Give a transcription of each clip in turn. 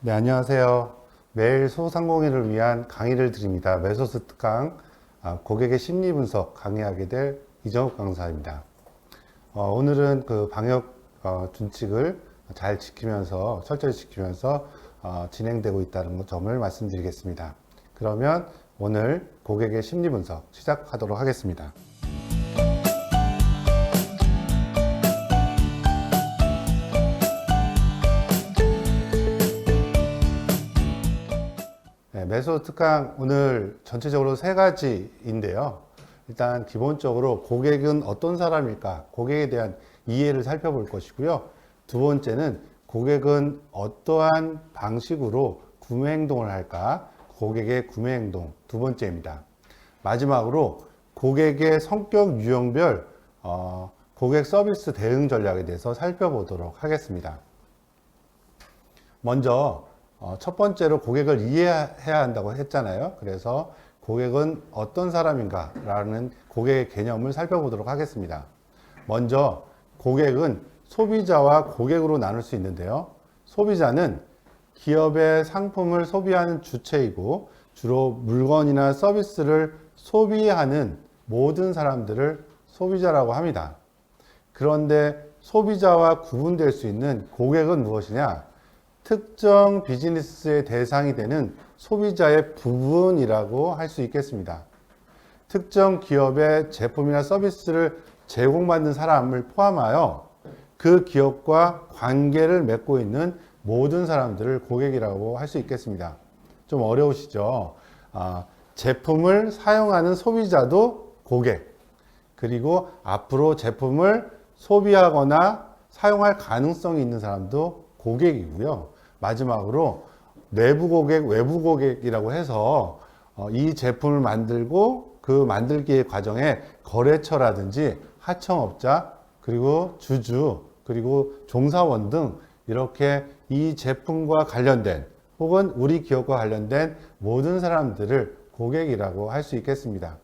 네, 안녕하세요. 매일 소상공인을 위한 강의를 드립니다. 메소스 특강 고객의 심리 분석 강의하게 될 이정욱 강사입니다. 오늘은 그 방역 준칙을 잘 지키면서 철저히 지키면서 진행되고 있다는 점을 말씀드리겠습니다. 그러면 오늘 고객의 심리 분석 시작하도록 하겠습니다. 네, 메소드 특강 오늘 전체적으로 세 가지인데요. 일단 기본적으로 고객은 어떤 사람일까? 고객에 대한 이해를 살펴볼 것이고요. 두 번째는 고객은 어떠한 방식으로 구매 행동을 할까? 고객의 구매 행동 두 번째입니다. 마지막으로 고객의 성격 유형별 고객 서비스 대응 전략에 대해서 살펴보도록 하겠습니다. 먼저 첫 번째로 고객을 이해해야 한다고 했잖아요. 그래서 고객은 어떤 사람인가 라는 고객의 개념을 살펴보도록 하겠습니다. 먼저 고객은 소비자와 고객으로 나눌 수 있는데요. 소비자는 기업의 상품을 소비하는 주체이고 주로 물건이나 서비스를 소비하는 모든 사람들을 소비자라고 합니다. 그런데 소비자와 구분될 수 있는 고객은 무엇이냐? 특정 비즈니스의 대상이 되는 소비자의 부분이라고 할 수 있겠습니다. 특정 기업의 제품이나 서비스를 제공받는 사람을 포함하여 그 기업과 관계를 맺고 있는 모든 사람들을 고객이라고 할 수 있겠습니다. 좀 어려우시죠? 제품을 사용하는 소비자도 고객, 그리고 앞으로 제품을 소비하거나 사용할 가능성이 있는 사람도 고객이고요. 마지막으로 내부 고객, 외부 고객이라고 해서 이 제품을 만들고 그 만들기의 과정에 거래처라든지 하청업자, 그리고 주주, 그리고 종사원 등 이렇게 이 제품과 관련된 혹은 우리 기업과 관련된 모든 사람들을 고객이라고 할 수 있겠습니다.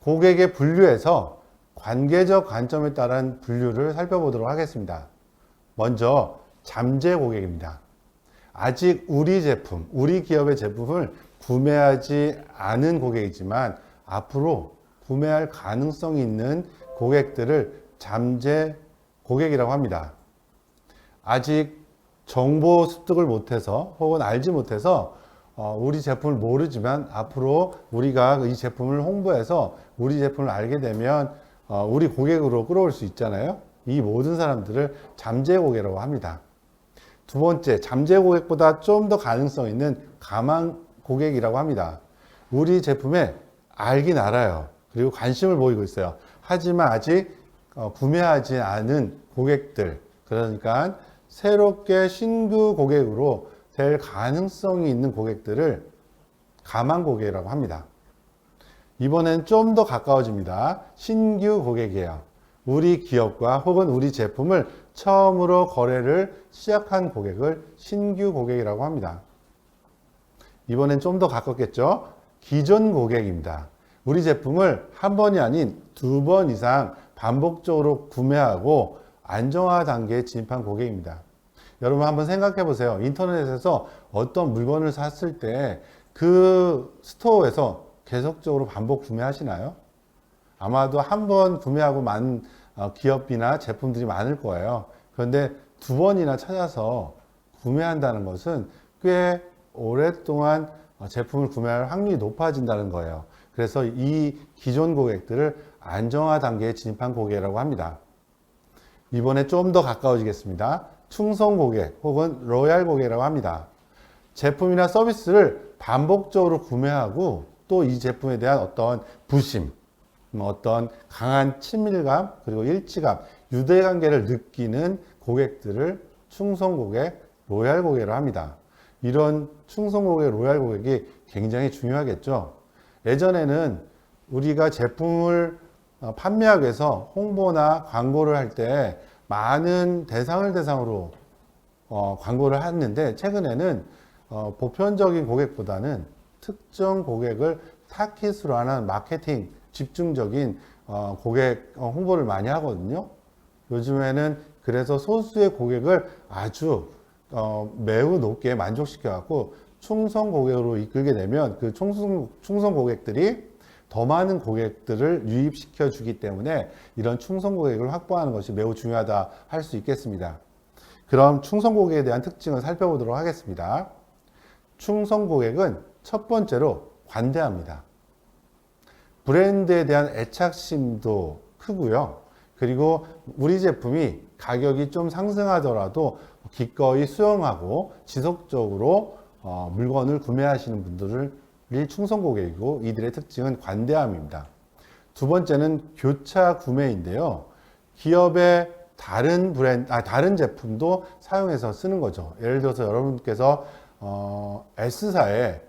고객의 분류에서 관계적 관점에 따른 분류를 살펴보도록 하겠습니다. 먼저 잠재 고객입니다. 아직 우리 제품, 우리 기업의 제품을 구매하지 않은 고객이지만 앞으로 구매할 가능성이 있는 고객들을 잠재 고객이라고 합니다. 아직 정보 습득을 못해서 혹은 알지 못해서 우리 제품을 모르지만 앞으로 우리가 이 제품을 홍보해서 우리 제품을 알게 되면 우리 고객으로 끌어올 수 있잖아요. 이 모든 사람들을 잠재 고객이라고 합니다. 두 번째, 잠재 고객보다 좀 더 가능성 있는 가망 고객이라고 합니다. 우리 제품에 알긴 알아요. 그리고 관심을 보이고 있어요. 하지만 아직 구매하지 않은 고객들, 그러니까 새롭게 신규 고객으로 될 가능성이 있는 고객들을 가망 고객이라고 합니다. 이번엔 좀 더 가까워집니다. 신규 고객이에요. 우리 기업과 혹은 우리 제품을 처음으로 거래를 시작한 고객을 신규 고객이라고 합니다. 이번엔 좀 더 가깝겠죠? 기존 고객입니다. 우리 제품을 한 번이 아닌 두 번 이상 반복적으로 구매하고 안정화 단계에 진입한 고객입니다. 여러분 한번 생각해 보세요. 인터넷에서 어떤 물건을 샀을 때 그 스토어에서 계속적으로 반복 구매하시나요? 아마도 한 번 구매하고 만 기업이나 제품들이 많을 거예요. 그런데 두 번이나 찾아서 구매한다는 것은 꽤 오랫동안 제품을 구매할 확률이 높아진다는 거예요. 그래서 이 기존 고객들을 안정화 단계에 진입한 고객이라고 합니다. 이번에 좀 더 가까워지겠습니다. 충성 고객 혹은 로얄 고객이라고 합니다. 제품이나 서비스를 반복적으로 구매하고 또 이 제품에 대한 어떤 부심, 어떤 강한 친밀감, 그리고 일치감, 유대관계를 느끼는 고객들을 충성 고객, 로얄 고객이라고 합니다. 이런 충성 고객, 로얄 고객이 굉장히 중요하겠죠. 예전에는 우리가 제품을 판매하기 위해서 홍보나 광고를 할 때 많은 대상을 대상으로 광고를 했는데 최근에는 보편적인 고객보다는 특정 고객을 타깃으로 하는 마케팅 집중적인 고객 홍보를 많이 하거든요. 요즘에는 그래서 소수의 고객을 아주 매우 높게 만족시켜갖고 충성 고객으로 이끌게 되면 그 충성 고객들이 더 많은 고객들을 유입시켜 주기 때문에 이런 충성 고객을 확보하는 것이 매우 중요하다 할 수 있겠습니다. 그럼 충성 고객에 대한 특징을 살펴보도록 하겠습니다. 충성 고객은 첫 번째로 관대합니다. 브랜드에 대한 애착심도 크고요. 그리고 우리 제품이 가격이 좀 상승하더라도 기꺼이 수용하고 지속적으로 물건을 구매하시는 분들이 충성 고객이고, 이들의 특징은 관대함입니다. 두 번째는 교차 구매인데요. 기업의 다른 제품도 사용해서 쓰는 거죠. 예를 들어서 여러분께서 S사의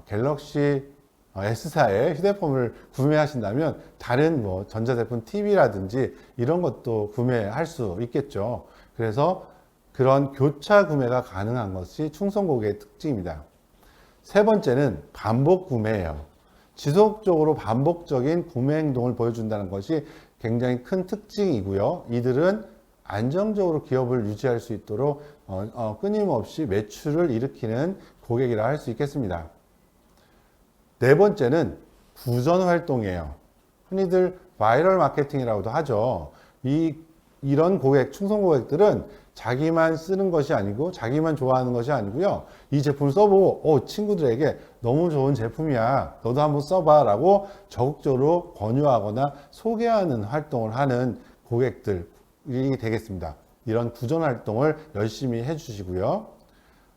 갤럭시 S사의 휴대폰을 구매하신다면 다른 뭐 전자제품 TV라든지 이런 것도 구매할 수 있겠죠. 그래서 그런 교차 구매가 가능한 것이 충성 고객의 특징입니다. 세 번째는 반복 구매예요. 지속적으로 반복적인 구매 행동을 보여준다는 것이 굉장히 큰 특징이고요. 이들은 안정적으로 기업을 유지할 수 있도록 끊임없이 매출을 일으키는 고객이라 할 수 있겠습니다. 네 번째는 구전 활동이에요. 흔히들 바이럴 마케팅이라고도 하죠. 이런 고객, 충성 고객들은 자기만 쓰는 것이 아니고 자기만 좋아하는 것이 아니고요. 이 제품을 써보고 친구들에게 너무 좋은 제품이야, 너도 한번 써봐 라고 적극적으로 권유하거나 소개하는 활동을 하는 고객들이 되겠습니다. 이런 구전 활동을 열심히 해주시고요.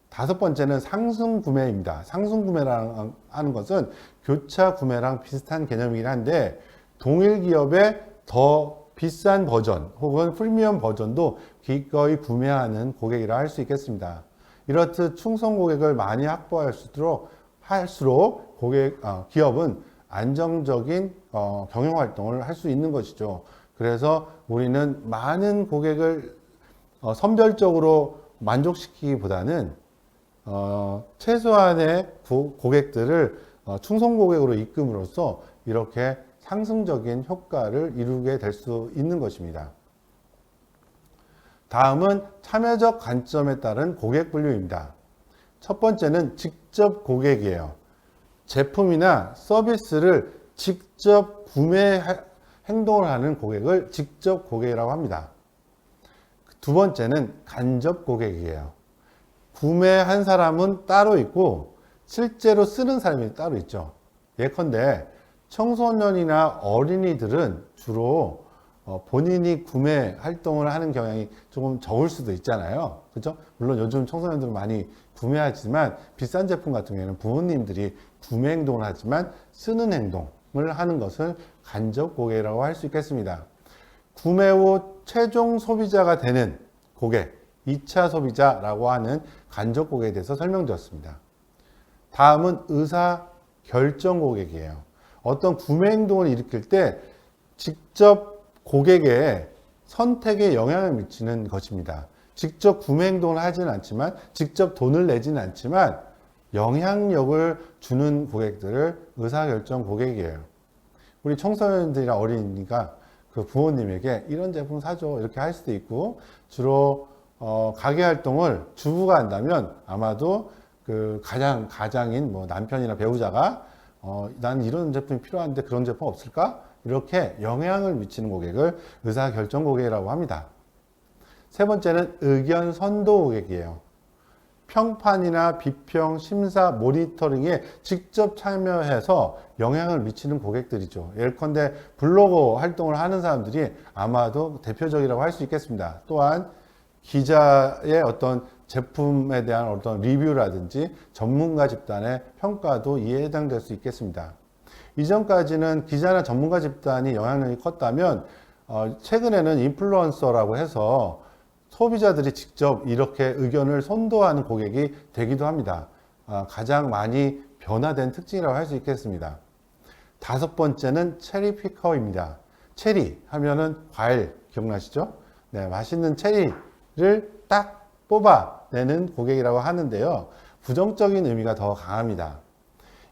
다섯 번째는 상승 구매입니다. 상승 구매라는 하는 것은 교차 구매랑 비슷한 개념이긴 한데, 동일 기업의 더 비싼 버전 혹은 프리미엄 버전도 기꺼이 구매하는 고객이라 할 수 있겠습니다. 이렇듯 충성 고객을 많이 확보할수록 기업은 안정적인 경영 활동을 할 수 있는 것이죠. 그래서 우리는 많은 고객을 선별적으로 만족시키기보다는 최소한의 고객들을 충성 고객으로 이끌음으로써 이렇게 상승적인 효과를 이루게 될 수 있는 것입니다. 다음은 참여적 관점에 따른 고객 분류입니다. 첫 번째는 직접 고객이에요. 제품이나 서비스를 직접 구매 행동을 하는 고객을 직접 고객이라고 합니다. 두 번째는 간접 고객이에요. 구매한 사람은 따로 있고 실제로 쓰는 사람이 따로 있죠. 예컨대 청소년이나 어린이들은 주로 본인이 구매 활동을 하는 경향이 조금 적을 수도 있잖아요. 그렇죠? 물론 요즘 청소년들은 많이 구매하지만 비싼 제품 같은 경우에는 부모님들이 구매 행동을 하지만 쓰는 행동을 하는 것을 간접 고객이라고 할 수 있겠습니다. 구매 후 최종 소비자가 되는 고객, 2차 소비자라고 하는 간접 고객에 대해서 설명드렸습니다. 다음은 의사 결정 고객이에요. 어떤 구매 행동을 일으킬 때 직접 고객의 선택에 영향을 미치는 것입니다. 직접 구매 행동을 하지는 않지만, 직접 돈을 내지는 않지만 영향력을 주는 고객들을 의사결정 고객이에요. 우리 청소년들이나 어린이가 그 부모님에게 이런 제품 사줘 이렇게 할 수도 있고, 주로 가게 활동을 주부가 한다면 아마도 그 가장인 뭐 남편이나 배우자가 난 이런 제품이 필요한데 그런 제품 없을까? 이렇게 영향을 미치는 고객을 의사결정 고객이라고 합니다. 세 번째는 의견 선도 고객이에요. 평판이나 비평, 심사, 모니터링에 직접 참여해서 영향을 미치는 고객들이죠. 예컨대 블로거 활동을 하는 사람들이 아마도 대표적이라고 할 수 있겠습니다. 또한 기자의 어떤 제품에 대한 어떤 리뷰라든지 전문가 집단의 평가도 이에 해당될 수 있겠습니다. 이전까지는 기자나 전문가 집단이 영향력이 컸다면 최근에는 인플루언서라고 해서 소비자들이 직접 이렇게 의견을 선도하는 고객이 되기도 합니다. 가장 많이 변화된 특징이라고 할 수 있겠습니다. 다섯 번째는 체리 피커입니다. 체리 하면은 과일 기억나시죠? 네, 맛있는 체리를 딱 뽑아내는 고객이라고 하는데요. 부정적인 의미가 더 강합니다.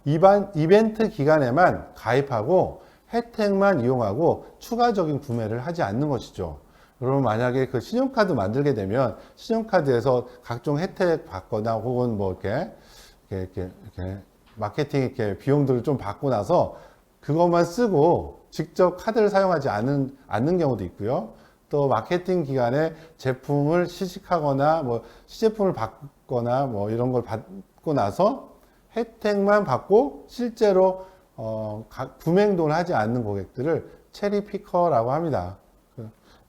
이벤트 기간에만 가입하고 혜택만 이용하고 추가적인 구매를 하지 않는 것이죠. 그러면 만약에 그 신용카드 만들게 되면 신용카드에서 각종 혜택 받거나 혹은 뭐 이렇게 마케팅 이렇게 비용들을 좀 받고 나서 그것만 쓰고 직접 카드를 사용하지 않는 경우도 있고요. 또 마케팅 기간에 제품을 시식하거나 뭐 시제품을 받거나 뭐 이런 걸 받고 나서 혜택만 받고 실제로 구매 행동을 하지 않는 고객들을 체리 피커라고 합니다.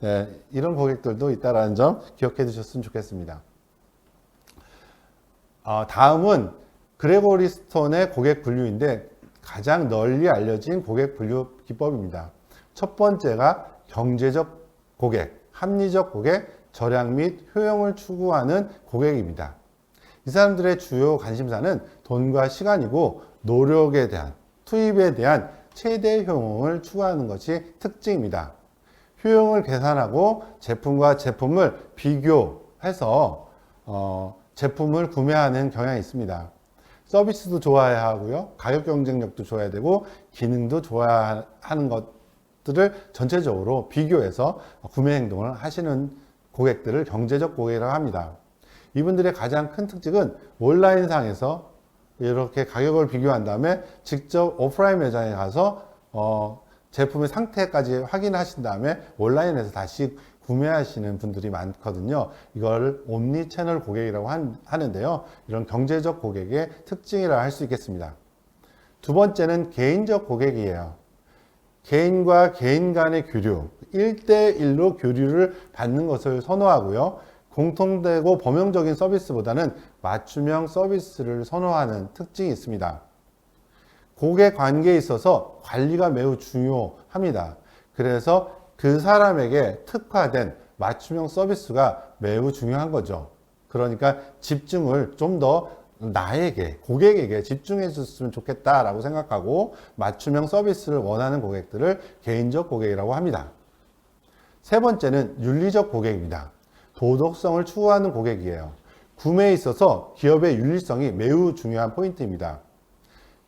네, 이런 고객들도 있다는 점 기억해 두셨으면 좋겠습니다. 다음은 그레고리 스톤의 고객 분류인데 가장 널리 알려진 고객 분류 기법입니다. 첫 번째가 경제적 고객, 합리적 고객, 절약 및 효용을 추구하는 고객입니다. 이 사람들의 주요 관심사는 돈과 시간이고 노력에 대한, 투입에 대한 최대 효용을 추구하는 것이 특징입니다. 효용을 계산하고 제품과 제품을 비교해서 제품을 구매하는 경향이 있습니다. 서비스도 좋아야 하고요. 가격 경쟁력도 좋아야 되고 기능도 좋아야 하는 것들을 전체적으로 비교해서 구매 행동을 하시는 고객들을 경제적 고객이라고 합니다. 이분들의 가장 큰 특징은 온라인상에서 이렇게 가격을 비교한 다음에 직접 오프라인 매장에 가서 제품의 상태까지 확인하신 다음에 온라인에서 다시 구매하시는 분들이 많거든요. 이걸 옴니 채널 고객이라고 하는데요. 이런 경제적 고객의 특징이라 할 수 있겠습니다. 두 번째는 개인적 고객이에요. 개인과 개인 간의 교류, 1대1로 교류를 받는 것을 선호하고요. 공통되고 범용적인 서비스보다는 맞춤형 서비스를 선호하는 특징이 있습니다. 고객 관계에 있어서 관리가 매우 중요합니다. 그래서 그 사람에게 특화된 맞춤형 서비스가 매우 중요한 거죠. 그러니까 집중을 좀 더 나에게, 고객에게 집중해 줬으면 좋겠다라고 생각하고 맞춤형 서비스를 원하는 고객들을 개인적 고객이라고 합니다. 세 번째는 윤리적 고객입니다. 도덕성을 추구하는 고객이에요. 구매에 있어서 기업의 윤리성이 매우 중요한 포인트입니다.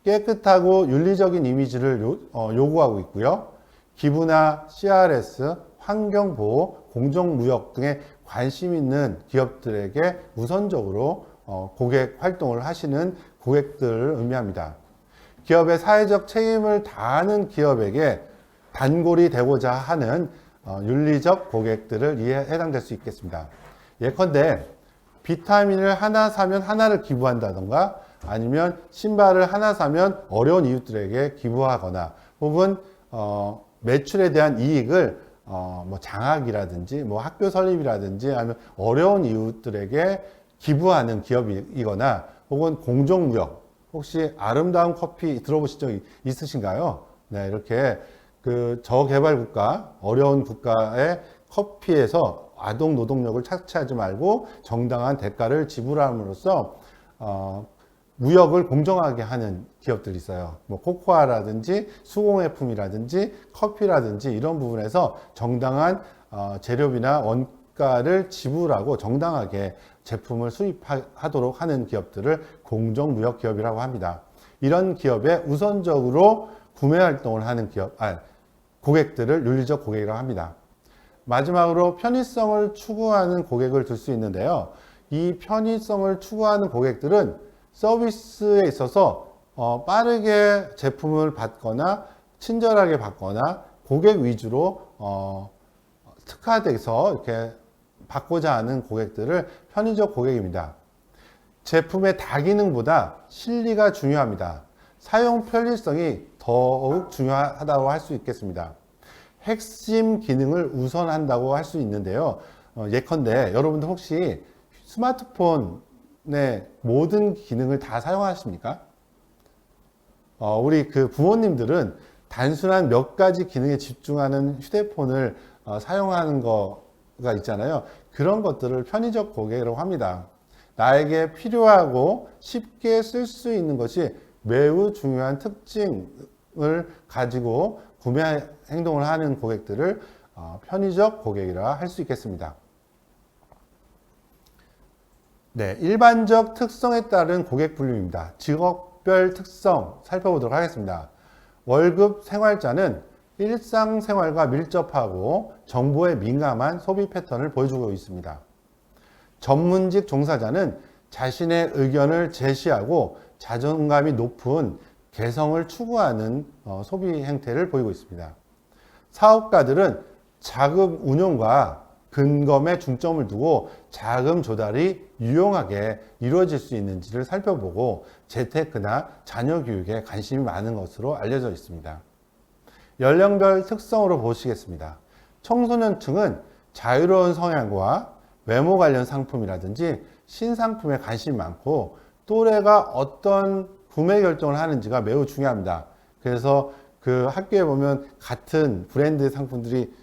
깨끗하고 윤리적인 이미지를 요구하고 있고요. 기부나 CRS, 환경보호, 공정무역 등에 관심 있는 기업들에게 우선적으로 고객 활동을 하시는 고객들을 의미합니다. 기업의 사회적 책임을 다하는 기업에게 단골이 되고자 하는 윤리적 고객들을 이에 해당될 수 있겠습니다. 예컨대 비타민을 하나 사면 하나를 기부한다던가 아니면 신발을 하나 사면 어려운 이웃들에게 기부하거나 혹은 매출에 대한 이익을 뭐 장학이라든지 뭐 학교 설립이라든지 아니면 어려운 이웃들에게 기부하는 기업이거나 혹은 공정무역, 혹시 아름다운 커피 들어보신 적 있으신가요? 네, 이렇게 그 저개발 국가, 어려운 국가의 커피에서 아동 노동력을 착취하지 말고 정당한 대가를 지불함으로써 무역을 공정하게 하는 기업들이 있어요. 뭐 코코아라든지 수공예품이라든지 커피라든지 이런 부분에서 정당한 재료비나 원가를 지불하고 정당하게 제품을 수입하도록 하는 기업들을 공정무역 기업이라고 합니다. 이런 기업에 우선적으로 구매 활동을 하는 고객들을 윤리적 고객이라고 합니다. 마지막으로 편의성을 추구하는 고객을 들 수 있는데요. 이 편의성을 추구하는 고객들은 서비스에 있어서 빠르게 제품을 받거나 친절하게 받거나 고객 위주로 특화돼서 이렇게 받고자 하는 고객들을 편의적 고객입니다. 제품의 다기능보다 실리가 중요합니다. 사용 편리성이 더욱 중요하다고 할 수 있겠습니다. 핵심 기능을 우선한다고 할 수 있는데요. 예컨대 여러분들 혹시 스마트폰의 모든 기능을 다 사용하십니까? 우리 그 부모님들은 단순한 몇 가지 기능에 집중하는 휴대폰을 사용하는 거가 있잖아요. 그런 것들을 편의적 고객이라고 합니다. 나에게 필요하고 쉽게 쓸 수 있는 것이 매우 중요한 특징을 가지고 구매 행동을 하는 고객들을 편의적 고객이라 할 수 있겠습니다. 네, 일반적 특성에 따른 고객 분류입니다. 직업별 특성 살펴보도록 하겠습니다. 월급 생활자는 일상생활과 밀접하고 정보에 민감한 소비 패턴을 보여주고 있습니다. 전문직 종사자는 자신의 의견을 제시하고 자존감이 높은 개성을 추구하는 소비 행태를 보이고 있습니다. 사업가들은 자금 운용과 근검에 중점을 두고 자금 조달이 유용하게 이루어질 수 있는지를 살펴보고 재테크나 자녀 교육에 관심이 많은 것으로 알려져 있습니다. 연령별 특성으로 보시겠습니다. 청소년층은 자유로운 성향과 외모 관련 상품이라든지 신상품에 관심이 많고 또래가 어떤 구매 결정을 하는지가 매우 중요합니다. 그래서 그 학교에 보면 같은 브랜드 상품들이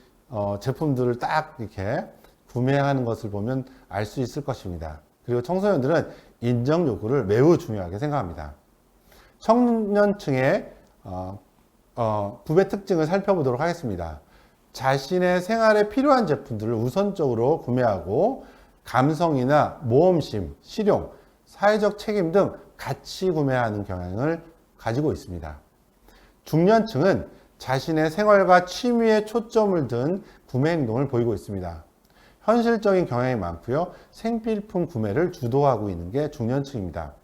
제품들을 딱 이렇게 구매하는 것을 보면 알 수 있을 것입니다. 그리고 청소년들은 인정 욕구를 매우 중요하게 생각합니다. 청년층의 구매 특징을 살펴보도록 하겠습니다. 자신의 생활에 필요한 제품들을 우선적으로 구매하고 감성이나 모험심, 실용, 사회적 책임 등 같이 구매하는 경향을 가지고 있습니다. 중년층은 자신의 생활과 취미에 초점을 둔 구매 행동을 보이고 있습니다. 현실적인 경향이 많고요. 생필품 구매를 주도하고 있는 게 중년층입니다.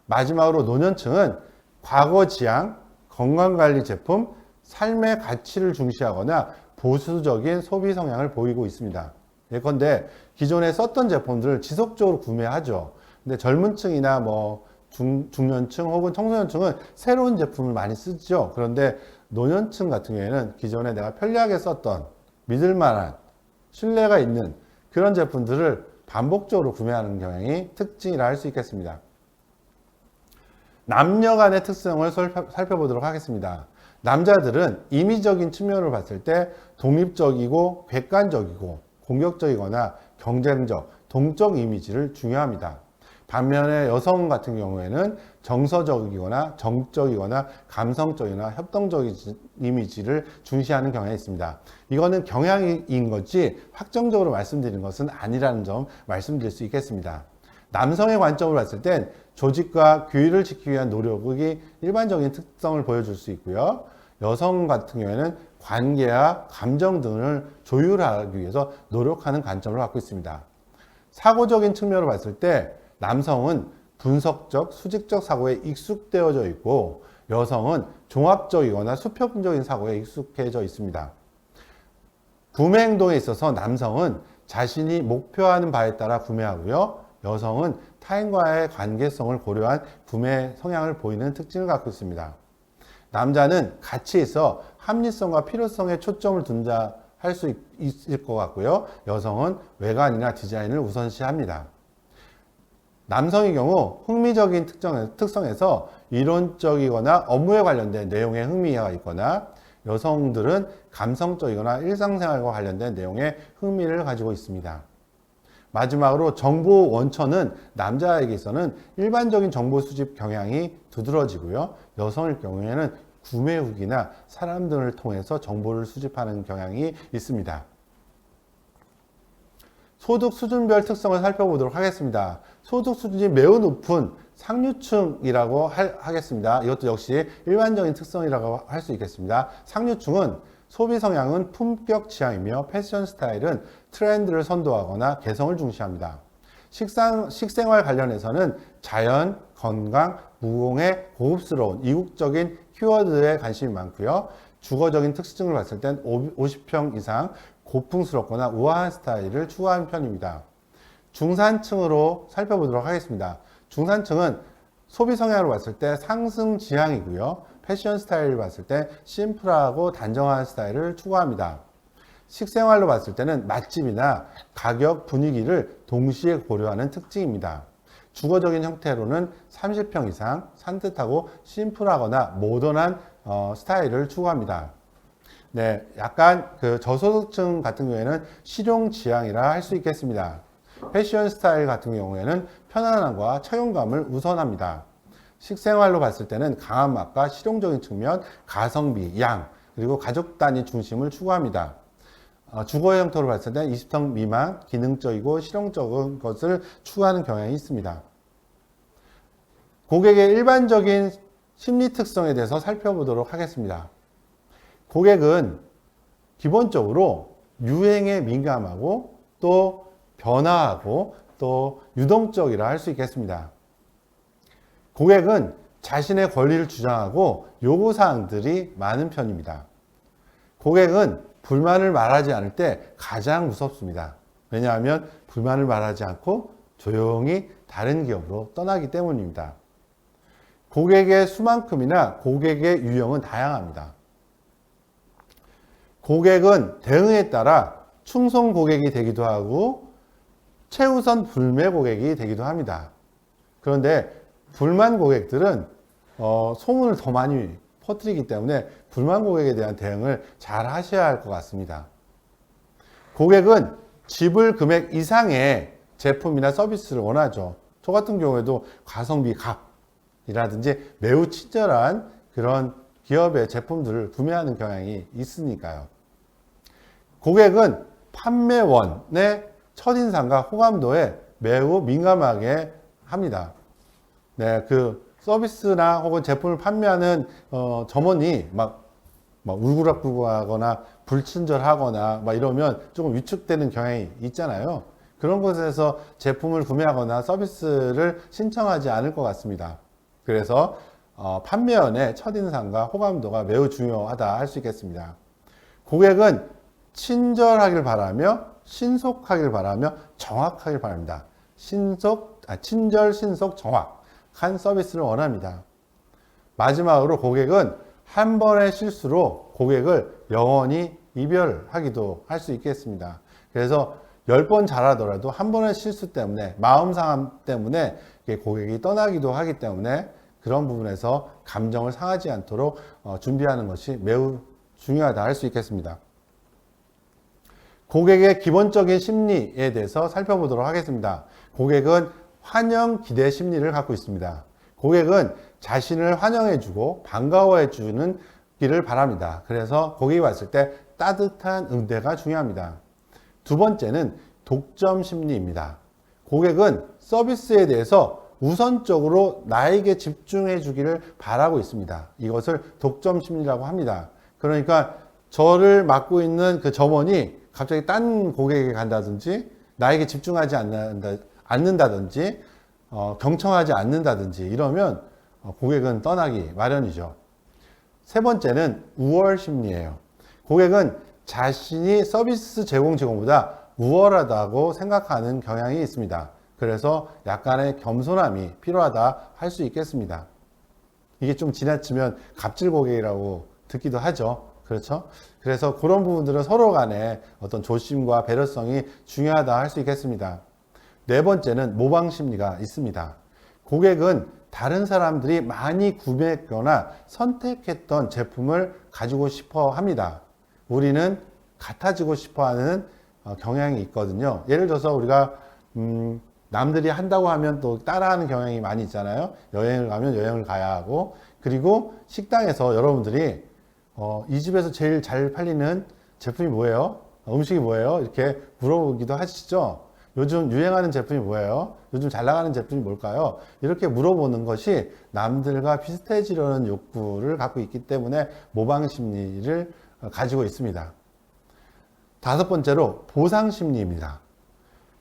마지막으로 노년층은 과거 지향, 건강관리 제품, 삶의 가치를 중시하거나 보수적인 소비 성향을 보이고 있습니다. 예컨대 기존에 썼던 제품들을 지속적으로 구매하죠. 근데 젊은 층이나 중년층 혹은 청소년층은 새로운 제품을 많이 쓰죠. 그런데 노년층 같은 경우에는 기존에 내가 편리하게 썼던 믿을만한 신뢰가 있는 그런 제품들을 반복적으로 구매하는 경향이 특징이라 할 수 있겠습니다. 남녀 간의 특성을 살펴보도록 하겠습니다. 남자들은 임의적인 측면으로 봤을 때 독립적이고 객관적이고 공격적이거나 경쟁적, 동적 이미지를 중요합니다. 반면에 여성 같은 경우에는 정서적이거나 정적이거나 감성적이나 협동적인 이미지를 중시하는 경향이 있습니다. 이거는 경향인 거지 확정적으로 말씀드리는 것은 아니라는 점 말씀드릴 수 있겠습니다. 남성의 관점을 봤을 땐 조직과 규율을 지키기 위한 노력이 일반적인 특성을 보여줄 수 있고요. 여성 같은 경우에는 관계와 감정 등을 조율하기 위해서 노력하는 관점을 갖고 있습니다. 사고적인 측면으로 봤을 때 남성은 분석적, 수직적 사고에 익숙되어져 있고 여성은 종합적이거나 수평적인 사고에 익숙해져 있습니다. 구매 행동에 있어서 남성은 자신이 목표하는 바에 따라 구매하고요. 여성은 타인과의 관계성을 고려한 구매 성향을 보이는 특징을 갖고 있습니다. 남자는 가치에서 합리성과 필요성에 초점을 둔다 할 수 있을 것 같고요. 여성은 외관이나 디자인을 우선시합니다. 남성의 경우 흥미적인 특성에서 이론적이거나 업무에 관련된 내용에 흥미가 있거나 여성들은 감성적이거나 일상생활과 관련된 내용에 흥미를 가지고 있습니다. 마지막으로 정보 원천은 남자에게 있어서는 일반적인 정보 수집 경향이 두드러지고요. 여성의 경우에는 구매 후기나 사람 등을 통해서 정보를 수집하는 경향이 있습니다. 소득 수준별 특성을 살펴보도록 하겠습니다. 소득 수준이 매우 높은 상류층이라고 하겠습니다. 이것도 역시 일반적인 특성이라고 할 수 있겠습니다. 상류층은 소비 성향은 품격 지향이며 패션 스타일은 트렌드를 선도하거나 개성을 중시합니다. 식생활 관련해서는 자연, 건강, 무공해, 고급스러운 이국적인 키워드에 관심이 많고요. 주거적인 특징을 봤을 땐 50평 이상 고풍스럽거나 우아한 스타일을 추구하는 편입니다. 중산층으로 살펴보도록 하겠습니다. 중산층은 소비 성향으로 봤을 때 상승 지향이고요. 패션 스타일을 봤을 때 심플하고 단정한 스타일을 추구합니다. 식생활로 봤을 때는 맛집이나 가격, 분위기를 동시에 고려하는 특징입니다. 주거적인 형태로는 30평 이상 산뜻하고 심플하거나 모던한 스타일을 추구합니다. 네, 약간 저소득층 같은 경우에는 실용 지향이라 할 수 있겠습니다. 패션 스타일 같은 경우에는 편안함과 착용감을 우선합니다. 식생활로 봤을 때는 강한 맛과 실용적인 측면, 가성비, 양, 그리고 가족 단위 중심을 추구합니다. 주거 형태로 봤을 때 20평 미만, 기능적이고 실용적인 것을 추구하는 경향이 있습니다. 고객의 일반적인 심리 특성에 대해서 살펴보도록 하겠습니다. 고객은 기본적으로 유행에 민감하고 또 변화하고 또 유동적이라 할 수 있겠습니다. 고객은 자신의 권리를 주장하고 요구사항들이 많은 편입니다. 고객은 불만을 말하지 않을 때 가장 무섭습니다. 왜냐하면 불만을 말하지 않고 조용히 다른 기업으로 떠나기 때문입니다. 고객의 수만큼이나 고객의 유형은 다양합니다. 고객은 대응에 따라 충성 고객이 되기도 하고 최우선 불매 고객이 되기도 합니다. 그런데 불만 고객들은 소문을 더 많이 퍼뜨리기 때문에 불만 고객에 대한 대응을 잘 하셔야 할 것 같습니다. 고객은 지불 금액 이상의 제품이나 서비스를 원하죠. 저 같은 경우에도 가성비 값이라든지 매우 친절한 그런 기업의 제품들을 구매하는 경향이 있으니까요. 고객은 판매원의 첫인상과 호감도에 매우 민감하게 합니다. 네, 그 서비스나 혹은 제품을 판매하는 점원이 막 울고락불고하거나 불친절하거나 막 이러면 조금 위축되는 경향이 있잖아요. 그런 곳에서 제품을 구매하거나 서비스를 신청하지 않을 것 같습니다. 그래서 판매원의 첫인상과 호감도가 매우 중요하다 할 수 있겠습니다. 고객은 친절하길 바라며 신속하길 바라며 정확하길 바랍니다. 친절, 신속, 정확한 서비스를 원합니다. 마지막으로 고객은 한 번의 실수로 고객을 영원히 이별하기도 할 수 있겠습니다. 그래서 10번 잘하더라도 한 번의 실수 때문에 마음 상함 때문에 고객이 떠나기도 하기 때문에 그런 부분에서 감정을 상하지 않도록 준비하는 것이 매우 중요하다 할 수 있겠습니다. 고객의 기본적인 심리에 대해서 살펴보도록 하겠습니다. 고객은 환영 기대 심리를 갖고 있습니다. 고객은 자신을 환영해주고 반가워해주는 기를 바랍니다. 그래서 고객이 왔을 때 따뜻한 응대가 중요합니다. 두 번째는 독점 심리입니다. 고객은 서비스에 대해서 우선적으로 나에게 집중해 주기를 바라고 있습니다. 이것을 독점 심리라고 합니다. 그러니까 저를 맡고 있는 그 점원이 갑자기 딴 고객에게 간다든지 나에게 집중하지 않는다든지 경청하지 않는다든지 이러면 고객은 떠나기 마련이죠. 세 번째는 우월 심리예요. 고객은 자신이 서비스 제공 직원보다 우월하다고 생각하는 경향이 있습니다. 그래서 약간의 겸손함이 필요하다 할 수 있겠습니다. 이게 좀 지나치면 갑질 고객이라고 듣기도 하죠. 그렇죠? 그래서 그런 부분들은 서로 간에 어떤 조심과 배려성이 중요하다 할 수 있겠습니다. 네 번째는 모방 심리가 있습니다. 고객은 다른 사람들이 많이 구매했거나 선택했던 제품을 가지고 싶어 합니다. 우리는 같아지고 싶어 하는 경향이 있거든요. 예를 들어서 우리가 남들이 한다고 하면 또 따라하는 경향이 많이 있잖아요. 여행을 가면 여행을 가야 하고, 그리고 식당에서 여러분들이 이 집에서 제일 잘 팔리는 제품이 뭐예요? 음식이 뭐예요? 이렇게 물어보기도 하시죠. 요즘 유행하는 제품이 뭐예요? 요즘 잘 나가는 제품이 뭘까요? 이렇게 물어보는 것이 남들과 비슷해지려는 욕구를 갖고 있기 때문에 모방 심리를 가지고 있습니다. 다섯 번째로 보상 심리입니다.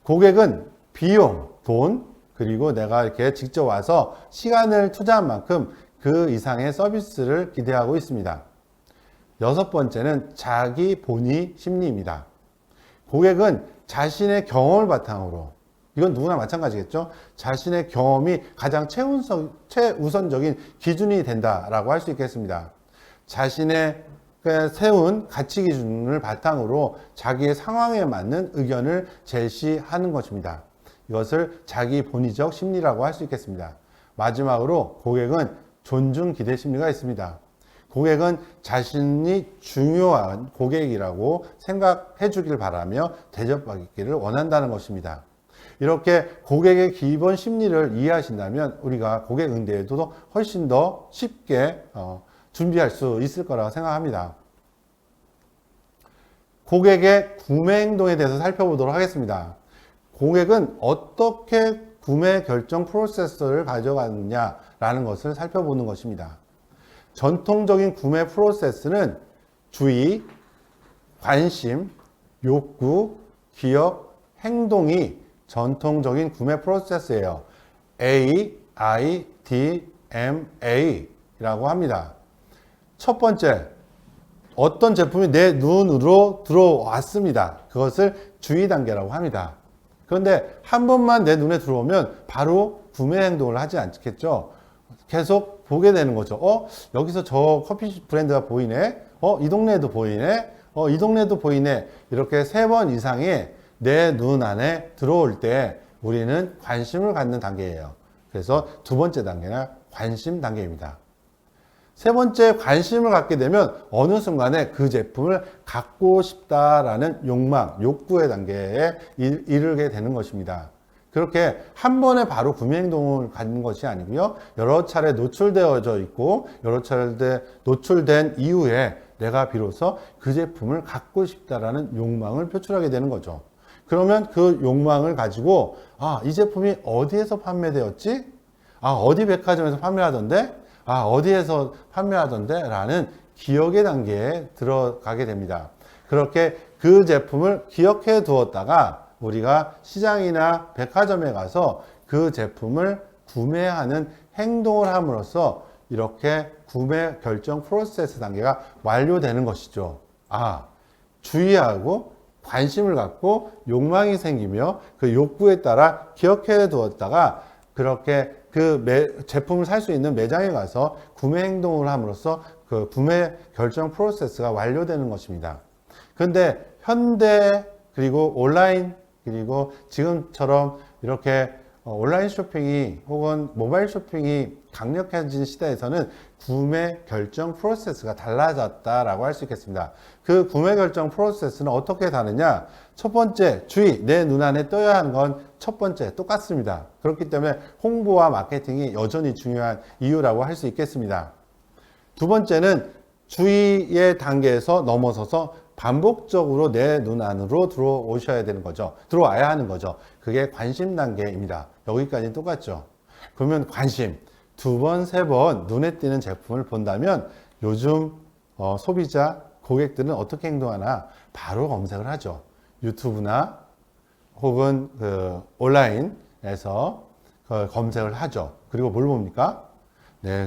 고객은 비용, 돈, 그리고 내가 이렇게 직접 와서 시간을 투자한 만큼 그 이상의 서비스를 기대하고 있습니다. 여섯 번째는 자기 본의 심리입니다. 고객은 자신의 경험을 바탕으로, 이건 누구나 마찬가지겠죠. 자신의 경험이 가장 최우선적인 기준이 된다라고 할 수 있겠습니다. 자신의 세운 가치 기준을 바탕으로 자기의 상황에 맞는 의견을 제시하는 것입니다. 이것을 자기 본의적 심리라고 할 수 있겠습니다. 마지막으로 고객은 존중 기대 심리가 있습니다. 고객은 자신이 중요한 고객이라고 생각해 주길 바라며 대접받기를 원한다는 것입니다. 이렇게 고객의 기본 심리를 이해하신다면 우리가 고객 응대에도 훨씬 더 쉽게 준비할 수 있을 거라고 생각합니다. 고객의 구매 행동에 대해서 살펴보도록 하겠습니다. 고객은 어떻게 구매 결정 프로세스를 가져가느냐라는 것을 살펴보는 것입니다. 전통적인 구매 프로세스는 주의, 관심, 욕구, 기억, 행동이 전통적인 구매 프로세스예요. A, I, D, M, A라고 합니다. 첫 번째, 어떤 제품이 내 눈으로 들어왔습니다. 그것을 주의 단계라고 합니다. 그런데 한 번만 내 눈에 들어오면 바로 구매 행동을 하지 않겠죠. 계속 보게 되는 거죠. 여기서 저 커피 브랜드가 보이네. 이 동네에도 보이네. 이 동네도 보이네. 이렇게 3번 이상이 내 눈 안에 들어올 때 우리는 관심을 갖는 단계예요. 그래서 두 번째 단계가 관심 단계입니다. 세 번째, 관심을 갖게 되면 어느 순간에 그 제품을 갖고 싶다라는 욕망, 욕구의 단계에 이르게 되는 것입니다. 그렇게 한 번에 바로 구매 행동을 갖는 것이 아니고요. 여러 차례 노출되어져 있고 여러 차례 노출된 이후에 내가 비로소 그 제품을 갖고 싶다라는 욕망을 표출하게 되는 거죠. 그러면 그 욕망을 가지고 이 제품이 어디에서 판매되었지? 어디 백화점에서 판매하던데? 어디에서 판매하던데? 라는 기억의 단계에 들어가게 됩니다. 그렇게 그 제품을 기억해 두었다가 우리가 시장이나 백화점에 가서 그 제품을 구매하는 행동을 함으로써 이렇게 구매 결정 프로세스 단계가 완료되는 것이죠. 주의하고 관심을 갖고 욕망이 생기며 그 욕구에 따라 기억해 두었다가 그렇게 그 제품을 살 수 있는 매장에 가서 구매 행동을 함으로써 그 구매 결정 프로세스가 완료되는 것입니다. 그런데 현대 그리고 온라인 그리고 지금처럼 이렇게 온라인 쇼핑이 혹은 모바일 쇼핑이 강력해진 시대에서는 구매 결정 프로세스가 달라졌다라고 할 수 있겠습니다. 그 구매 결정 프로세스는 어떻게 다르냐? 첫 번째, 주의, 내 눈안에 떠야 하는 건 첫 번째, 똑같습니다. 그렇기 때문에 홍보와 마케팅이 여전히 중요한 이유라고 할 수 있겠습니다. 두 번째는 주의의 단계에서 넘어서서 반복적으로 내 눈 안으로 들어오셔야 되는 거죠. 들어와야 하는 거죠. 그게 관심 단계입니다. 여기까지는 똑같죠. 그러면 관심, 2번, 3번 눈에 띄는 제품을 본다면 요즘 소비자, 고객들은 어떻게 행동하나 바로 검색을 하죠. 유튜브나 혹은 온라인에서 검색을 하죠. 그리고 뭘 봅니까?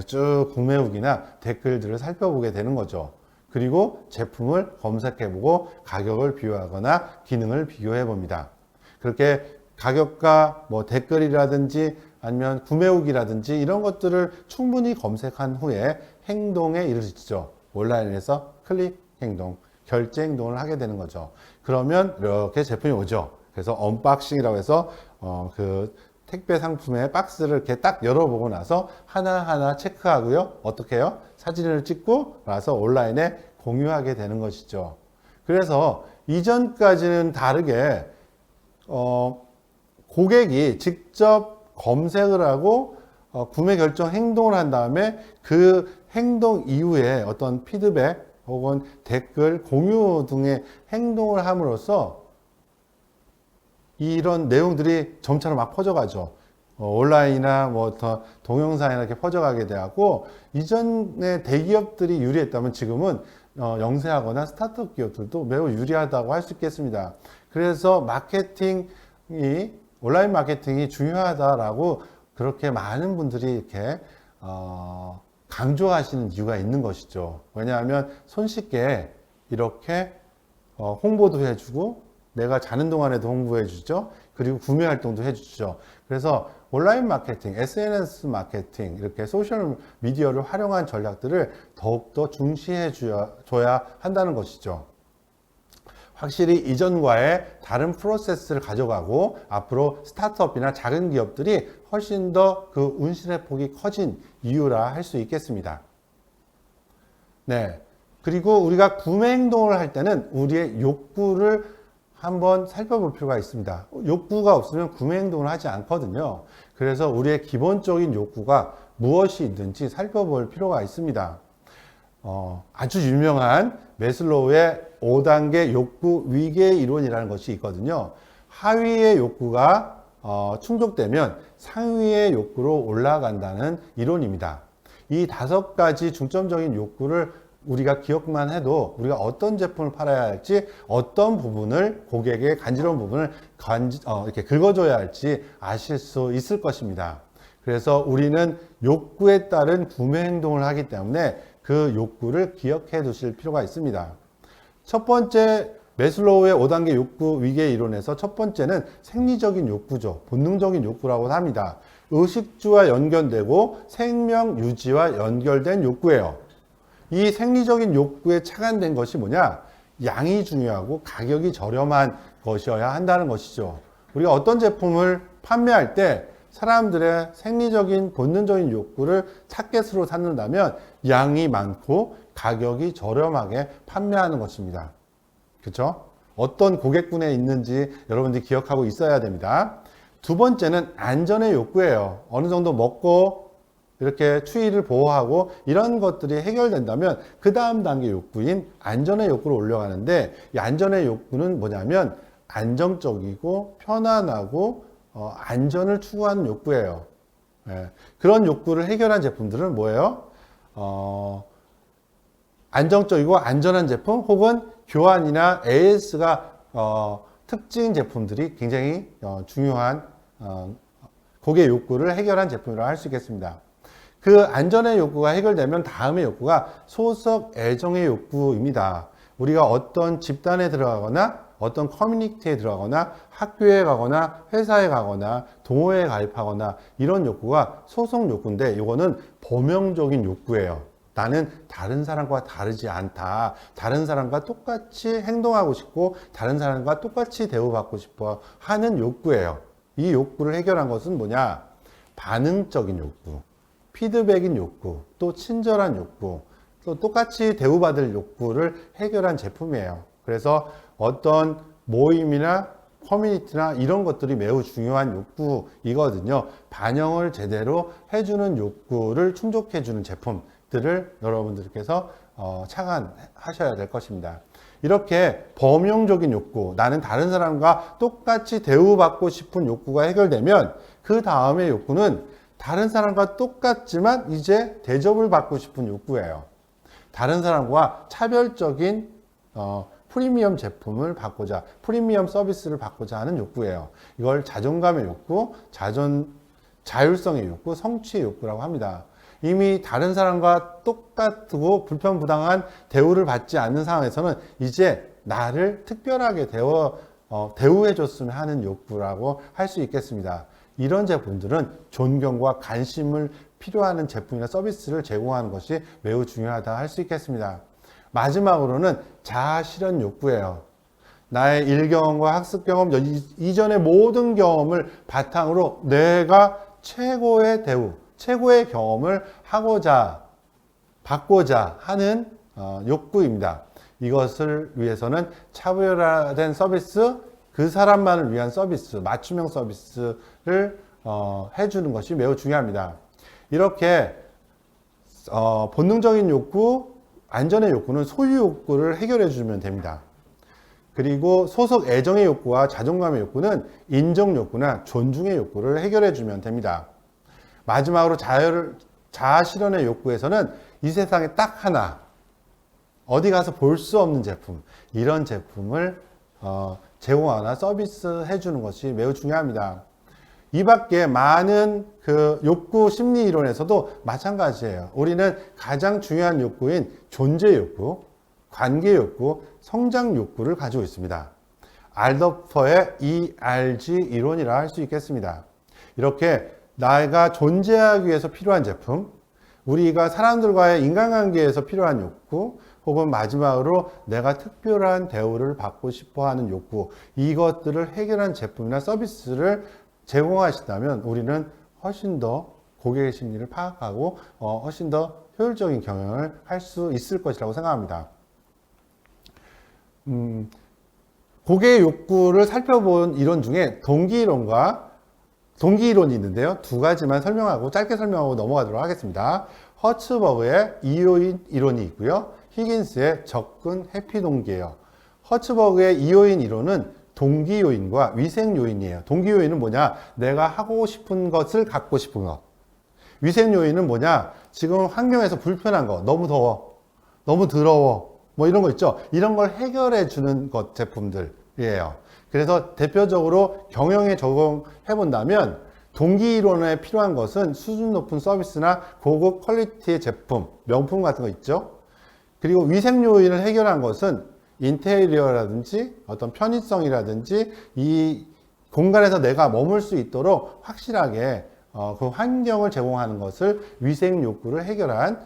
쭉 구매 후기나 댓글들을 살펴보게 되는 거죠. 그리고 제품을 검색해보고 가격을 비교하거나 기능을 비교해 봅니다. 그렇게 가격과 댓글이라든지 아니면 구매 후기라든지 이런 것들을 충분히 검색한 후에 행동에 이르시죠. 온라인에서 클릭 행동, 결제 행동을 하게 되는 거죠. 그러면 이렇게 제품이 오죠. 그래서 언박싱이라고 해서 그 택배 상품의 박스를 이렇게 딱 열어보고 나서 하나하나 체크하고요. 어떻게 해요? 사진을 찍고 나서 온라인에 공유하게 되는 것이죠. 그래서 이전까지는 다르게 고객이 직접 검색을 하고 구매 결정 행동을 한 다음에 그 행동 이후에 어떤 피드백 혹은 댓글, 공유 등의 행동을 함으로써 이런 내용들이 점차로 막 퍼져가죠. 온라인이나 동영상이나 이렇게 퍼져가게 되고 이전에 대기업들이 유리했다면 지금은 영세하거나 스타트업 기업들도 매우 유리하다고 할 수 있겠습니다. 그래서 온라인 마케팅이 중요하다라고 그렇게 많은 분들이 이렇게 강조하시는 이유가 있는 것이죠. 왜냐하면 손쉽게 이렇게 홍보도 해주고 내가 자는 동안에도 홍보해 주죠. 그리고 구매 활동도 해 주죠. 그래서 온라인 마케팅, SNS 마케팅, 이렇게 소셜 미디어를 활용한 전략들을 더욱더 중시해 줘야 한다는 것이죠. 확실히 이전과의 다른 프로세스를 가져가고 앞으로 스타트업이나 작은 기업들이 훨씬 더 그 운신의 폭이 커진 이유라 할 수 있겠습니다. 그리고 우리가 구매 행동을 할 때는 우리의 욕구를 한번 살펴볼 필요가 있습니다. 욕구가 없으면 구매 행동을 하지 않거든요. 그래서 우리의 기본적인 욕구가 무엇이 있는지 살펴볼 필요가 있습니다. 아주 유명한 매슬로우의 5단계 욕구 위계 이론이라는 것이 있거든요. 하위의 욕구가 충족되면 상위의 욕구로 올라간다는 이론입니다. 이 5가지 중점적인 욕구를 우리가 기억만 해도 우리가 어떤 제품을 팔아야 할지, 어떤 부분을 고객의 간지러운 부분을 이렇게 긁어줘야 할지 아실 수 있을 것입니다. 그래서 우리는 욕구에 따른 구매 행동을 하기 때문에 그 욕구를 기억해 두실 필요가 있습니다. 첫 번째, 매슬로우의 5단계 욕구 위계 이론에서 첫 번째는 생리적인 욕구죠. 본능적인 욕구라고 합니다. 의식주와 연결되고 생명 유지와 연결된 욕구예요. 이 생리적인 욕구에 착안된 것이 뭐냐? 양이 중요하고 가격이 저렴한 것이어야 한다는 것이죠. 우리가 어떤 제품을 판매할 때 사람들의 생리적인 본능적인 욕구를 타겟으로 삼는다면 양이 많고 가격이 저렴하게 판매하는 것입니다. 그렇죠? 어떤 고객군에 있는지 여러분들이 기억하고 있어야 됩니다. 두 번째는 안전의 욕구예요. 어느 정도 먹고 이렇게 추위를 보호하고 이런 것들이 해결된다면 그 다음 단계 욕구인 안전의 욕구로 올라가는데, 이 안전의 욕구는 뭐냐면 안정적이고 편안하고 안전을 추구하는 욕구예요. 예. 그런 욕구를 해결한 제품들은 뭐예요? 안정적이고 안전한 제품 혹은 교환이나 AS가 특징 제품들이 굉장히 중요한 고객 욕구를 해결한 제품이라고 할 수 있겠습니다. 그 안전의 욕구가 해결되면 다음의 욕구가 소속 애정의 욕구입니다. 우리가 어떤 집단에 들어가거나 어떤 커뮤니티에 들어가거나 학교에 가거나 회사에 가거나 동호회에 가입하거나 이런 욕구가 소속 욕구인데, 이거는 범용적인 욕구예요. 나는 다른 사람과 다르지 않다. 다른 사람과 똑같이 행동하고 싶고 다른 사람과 똑같이 대우받고 싶어 하는 욕구예요. 이 욕구를 해결한 것은 뭐냐? 반응적인 욕구, 피드백인 욕구, 또 친절한 욕구, 또 똑같이 대우받을 욕구를 해결한 제품이에요. 그래서 어떤 모임이나 커뮤니티나 이런 것들이 매우 중요한 욕구이거든요. 반영을 제대로 해주는 욕구를 충족해주는 제품들을 여러분들께서 착안하셔야 될 것입니다. 이렇게 범용적인 욕구, 나는 다른 사람과 똑같이 대우받고 싶은 욕구가 해결되면 그 다음의 욕구는 다른 사람과 똑같지만 이제 대접을 받고 싶은 욕구예요. 다른 사람과 차별적인 프리미엄 제품을 받고자, 프리미엄 서비스를 받고자 하는 욕구예요. 이걸 자존감의 욕구, 자율성의 욕구, 성취의 욕구라고 합니다. 이미 다른 사람과 똑같고 불편부당한 대우를 받지 않는 상황에서는 이제 나를 특별하게 대우해줬으면 하는 욕구라고 할 수 있겠습니다. 이런 제품들은 존경과 관심을 필요하는 제품이나 서비스를 제공하는 것이 매우 중요하다 할 수 있겠습니다. 마지막으로는 자아 실현 욕구예요. 나의 일경험과 학습 경험, 이전의 모든 경험을 바탕으로 내가 최고의 대우, 최고의 경험을 받고자 하는 욕구입니다. 이것을 위해서는 차별화된 서비스, 그 사람만을 위한 서비스, 맞춤형 서비스를 해주는 것이 매우 중요합니다. 이렇게 본능적인 욕구, 안전의 욕구는 소유 욕구를 해결해 주면 됩니다. 그리고 소속 애정의 욕구와 자존감의 욕구는 인정 욕구나 존중의 욕구를 해결해 주면 됩니다. 마지막으로 자아 실현의 욕구에서는 이 세상에 딱 하나, 어디 가서 볼 수 없는 제품, 이런 제품을 제공하거나 서비스 해주는 것이 매우 중요합니다. 이 밖에 많은 그 욕구 심리 이론에서도 마찬가지예요. 우리는 가장 중요한 욕구인 존재 욕구, 관계 욕구, 성장 욕구를 가지고 있습니다. 알더퍼의 ERG 이론이라 할 수 있겠습니다. 이렇게 나가 존재하기 위해서 필요한 제품, 우리가 사람들과의 인간관계에서 필요한 욕구, 혹은 마지막으로 내가 특별한 대우를 받고 싶어 하는 욕구, 이것들을 해결한 제품이나 서비스를 제공하신다면 우리는 훨씬 더 고객의 심리를 파악하고 훨씬 더 효율적인 경영을 할 수 있을 것이라고 생각합니다. 고객의 욕구를 살펴본 이론 중에 동기이론이 있는데요. 두 가지만 짧게 설명하고 넘어가도록 하겠습니다. 허츠버그의 이요인 이론이 있고요. 히긴스의 접근 해피 동기예요. 허츠버그의 이요인 이론은 동기 요인과 위생 요인이에요. 동기 요인은 뭐냐? 내가 하고 싶은 것을 갖고 싶은 것. 위생 요인은 뭐냐? 지금 환경에서 불편한 거, 너무 더워. 너무 더러워. 뭐 이런 거 있죠. 이런 걸 해결해 주는 것 제품들이에요. 그래서 대표적으로 경영에 적용해 본다면 동기 이론에 필요한 것은 수준 높은 서비스나 고급 퀄리티의 제품, 명품 같은 거 있죠. 그리고 위생 요인을 해결한 것은 인테리어라든지 어떤 편의성이라든지 이 공간에서 내가 머물 수 있도록 확실하게 그 환경을 제공하는 것을 위생 욕구를 해결한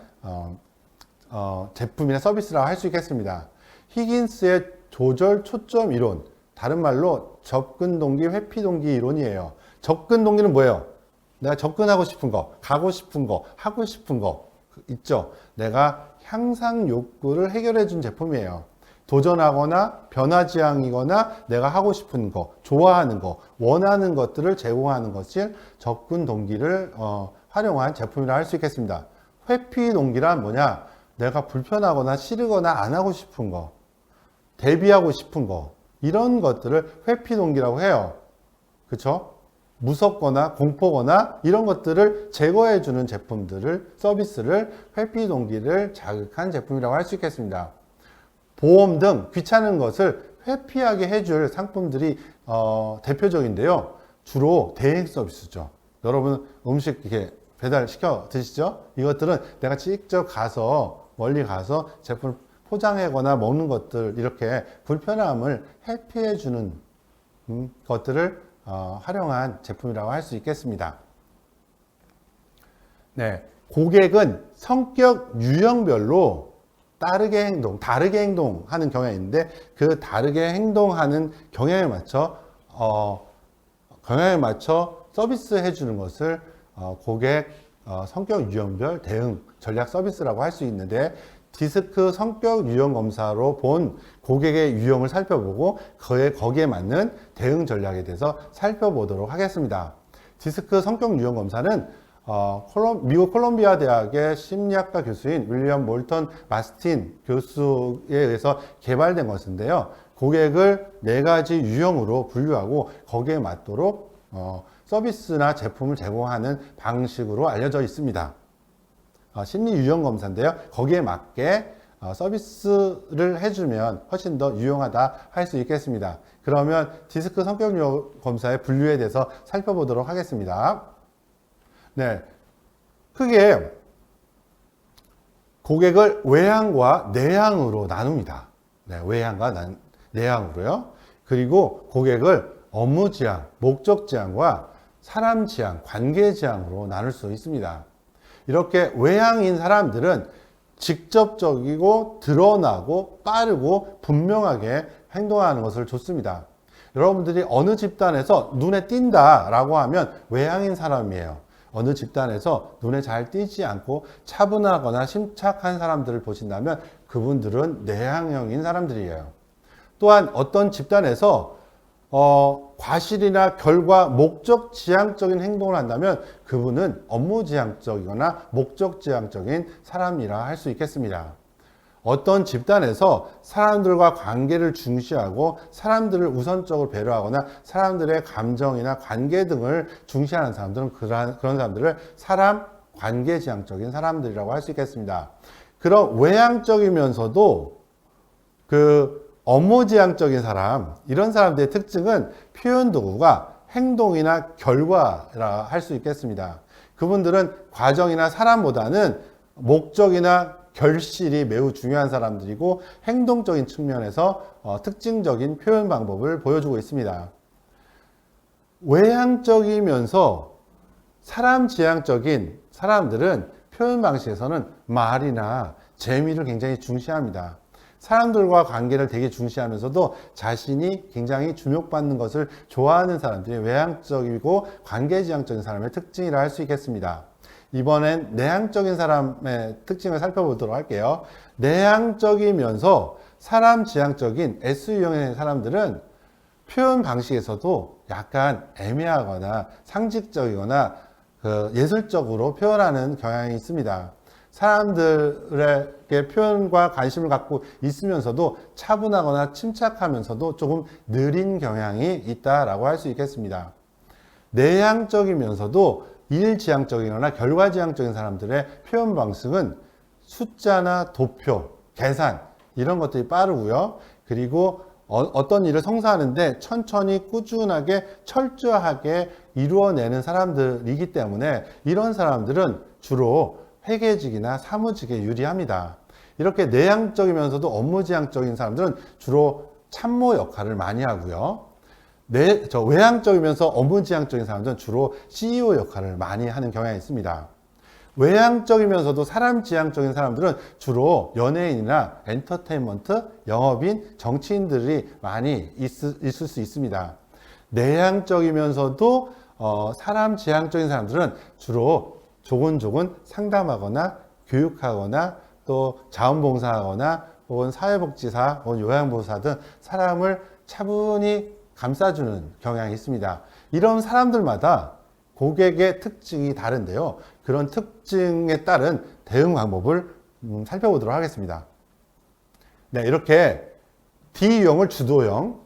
제품이나 서비스라고 할 수 있겠습니다. 히긴스의 조절 초점 이론, 다른 말로 접근 동기, 회피 동기 이론이에요. 접근 동기는 뭐예요? 내가 접근하고 싶은 거, 가고 싶은 거, 하고 싶은 거 있죠. 내가 향상 욕구를 해결해 준 제품이에요. 도전하거나 변화지향이거나 내가 하고 싶은 거, 좋아하는 거, 원하는 것들을 제공하는 것이 접근 동기를 활용한 제품이라 할 수 있겠습니다. 회피 동기란 뭐냐? 내가 불편하거나 싫으거나 안 하고 싶은 거, 대비하고 싶은 거, 이런 것들을 회피 동기라고 해요. 그렇죠? 무섭거나 공포거나 이런 것들을 제거해 주는 제품들을, 서비스를 회피 동기를 자극한 제품이라고 할 수 있겠습니다. 보험 등 귀찮은 것을 회피하게 해줄 상품들이 대표적인데요. 주로 대행 서비스죠. 여러분 음식 이렇게 배달시켜 드시죠? 이것들은 내가 직접 가서 멀리 가서 제품을 포장하거나 먹는 것들, 이렇게 불편함을 회피해 주는 것들을 활용한 제품이라고 할 수 있겠습니다. 네, 고객은 성격 유형별로 다르게 행동하는 경향이 있는데 그 다르게 행동하는 경향에 맞춰 서비스 해주는 것을 고객 성격 유형별 대응 전략 서비스라고 할 수 있는데, 디스크 성격 유형 검사로 본 고객의 유형을 살펴보고 거기에 맞는 대응 전략에 대해서 살펴보도록 하겠습니다. 디스크 성격 유형 검사는 미국 콜롬비아 대학의 심리학과 교수인 윌리엄 몰턴 마스틴 교수에 의해서 개발된 것인데요. 고객을 4가지 유형으로 분류하고 거기에 맞도록 서비스나 제품을 제공하는 방식으로 알려져 있습니다. 심리 유형 검사인데요. 거기에 맞게 서비스를 해주면 훨씬 더 유용하다 할 수 있겠습니다. 그러면 디스크 성격 유형 검사의 분류에 대해서 살펴보도록 하겠습니다. 네, 크게 고객을 외향과 내향으로 나눕니다. 네, 외향과 내향으로요. 그리고 고객을 업무 지향, 목적 지향과 사람 지향, 관계 지향으로 나눌 수 있습니다. 이렇게 외향인 사람들은 직접적이고 드러나고 빠르고 분명하게 행동하는 것을 좋습니다. 여러분들이 어느 집단에서 눈에 띈다라고 하면 외향인 사람이에요. 어느 집단에서 눈에 잘 띄지 않고 차분하거나 심착한 사람들을 보신다면 그분들은 내향형인 사람들이에요. 또한 어떤 집단에서 과실이나 결과, 목적 지향적인 행동을 한다면 그분은 업무 지향적이거나 목적 지향적인 사람이라 할 수 있겠습니다. 어떤 집단에서 사람들과 관계를 중시하고 사람들을 우선적으로 배려하거나 사람들의 감정이나 관계 등을 중시하는 사람들은 그런 사람들을 사람 관계 지향적인 사람들이라고 할 수 있겠습니다. 그런 외향적이면서도 업무 지향적인 사람, 이런 사람들의 특징은 표현 도구가 행동이나 결과라 할 수 있겠습니다. 그분들은 과정이나 사람보다는 목적이나 결실이 매우 중요한 사람들이고 행동적인 측면에서 특징적인 표현 방법을 보여주고 있습니다. 외향적이면서 사람 지향적인 사람들은 표현 방식에서는 말이나 재미를 굉장히 중시합니다. 사람들과 관계를 되게 중시하면서도 자신이 굉장히 주목받는 것을 좋아하는 사람들이 외향적이고 관계지향적인 사람의 특징이라 할 수 있겠습니다. 이번엔 내향적인 사람의 특징을 살펴보도록 할게요. 내향적이면서 사람 지향적인 S유형의 사람들은 표현 방식에서도 약간 애매하거나 상식적이거나 예술적으로 표현하는 경향이 있습니다. 사람들에게 표현과 관심을 갖고 있으면서도 차분하거나 침착하면서도 조금 느린 경향이 있다라고 할 수 있겠습니다. 내향적이면서도 일지향적이거나 결과지향적인 사람들의 표현 방식은 숫자나 도표, 계산 이런 것들이 빠르고요. 그리고 어떤 일을 성사하는데 천천히 꾸준하게 철저하게 이루어내는 사람들이기 때문에 이런 사람들은 주로 회계직이나 사무직에 유리합니다. 이렇게 내향적이면서도 업무지향적인 사람들은 주로 참모 역할을 많이 하고요. 외향적이면서 업무지향적인 사람들은 주로 CEO 역할을 많이 하는 경향이 있습니다. 외향적이면서도 사람지향적인 사람들은 주로 연예인이나 엔터테인먼트, 영업인, 정치인들이 많이 있을 수 있습니다. 내향적이면서도 사람지향적인 사람들은 주로 조곤조곤 상담하거나 교육하거나 또 자원봉사하거나 혹은 사회복지사 혹은 요양보호사 등 사람을 차분히 감싸주는 경향이 있습니다. 이런 사람들마다 고객의 특징이 다른데요. 그런 특징에 따른 대응 방법을 살펴보도록 하겠습니다. 네, 이렇게 D 유형을 주도형,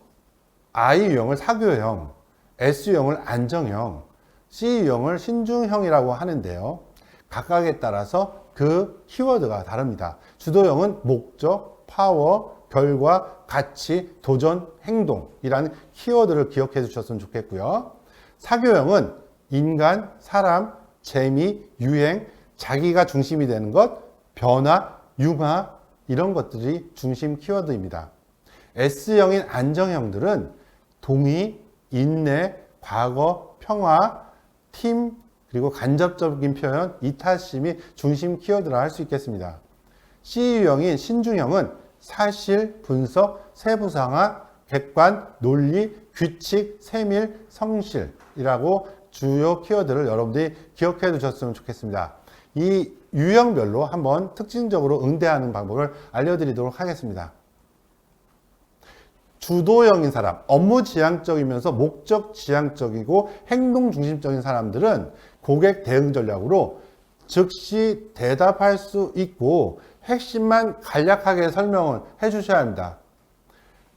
I 유형을 사교형, S 유형을 안정형, C 유형을 신중형이라고 하는데요. 각각에 따라서 그 키워드가 다릅니다. 주도형은 목적, 파워, 결과, 가치, 도전, 행동이라는 키워드를 기억해 주셨으면 좋겠고요. 사교형은 인간, 사람, 재미, 유행, 자기가 중심이 되는 것, 변화, 융화 이런 것들이 중심 키워드입니다. S형인 안정형들은 동의, 인내, 과거, 평화, 팀, 그리고 간접적인 표현, 이타심이 중심 키워드라 할 수 있겠습니다. C유형인 신중형은 사실, 분석, 세부상황, 객관, 논리, 규칙, 세밀, 성실이라고 주요 키워드를 여러분들이 기억해 두셨으면 좋겠습니다. 이 유형별로 한번 특징적으로 응대하는 방법을 알려드리도록 하겠습니다. 주도형인 사람, 업무 지향적이면서 목적 지향적이고 행동 중심적인 사람들은 고객 대응 전략으로 즉시 대답할 수 있고 핵심만 간략하게 설명을 해 주셔야 합니다.